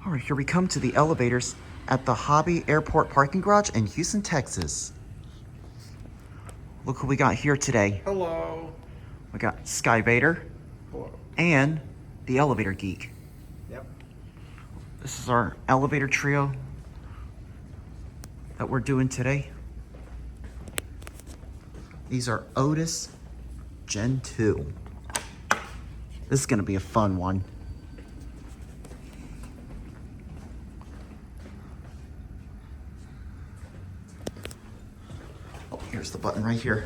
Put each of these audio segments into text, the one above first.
All right, here we come to the elevators at the Hobby Airport parking garage in Houston, Texas. Look who we got here today. Hello. We got SkyVader. Hello. And the Elevator Geek. Yep. This is our elevator trio that we're doing today. These are Otis Gen 2. This is gonna be a fun one. Oh, here's the button right here.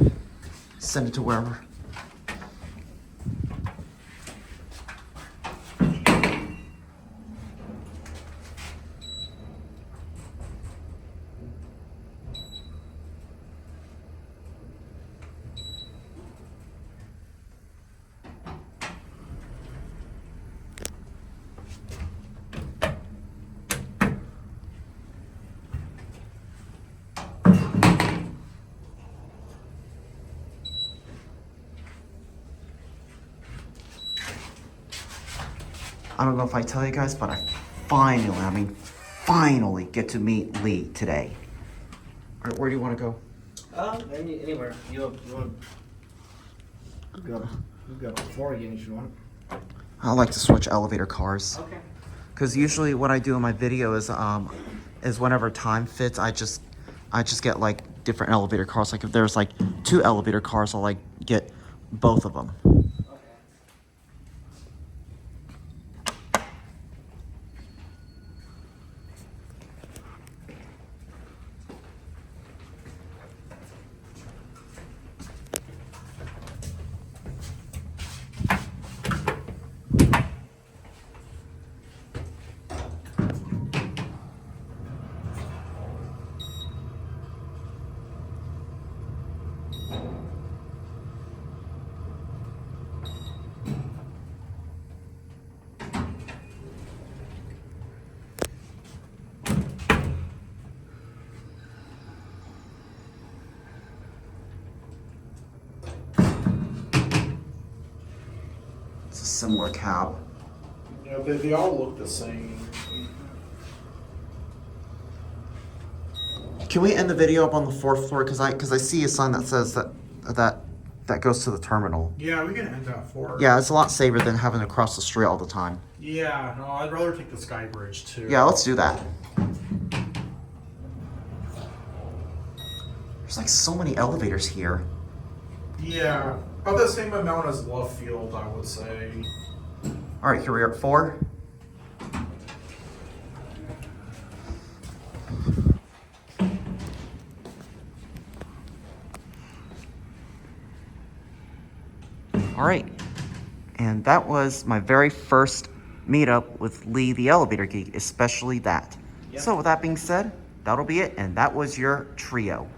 Send it to wherever. I don't know if I tell you guys, but I finally get to meet Lee today. All right, where do you want to go? Anywhere. You want to go before again if you want. I like to switch elevator cars. Okay. Because usually what I do in my video is whenever time fits, I just get like different elevator cars. Like if there's like 2 elevator cars, I'll like get both of them. It's a similar cab. Yeah, they all look the same. Can we end the video up on the 4th floor? Because I see a sign that says that goes to the terminal. Yeah, we can end that for. Yeah, it's a lot safer than having to cross the street all the time. Yeah, no, I'd rather take the Sky Bridge too. Yeah, let's do that. There's like so many elevators here. Yeah, about the same amount as Love Field, I would say. All right, here we are at 4. All right, and that was my very first meetup with Lee the Elevator Geek, especially that. Yep. So with that being said, that'll be it, and that was your trio.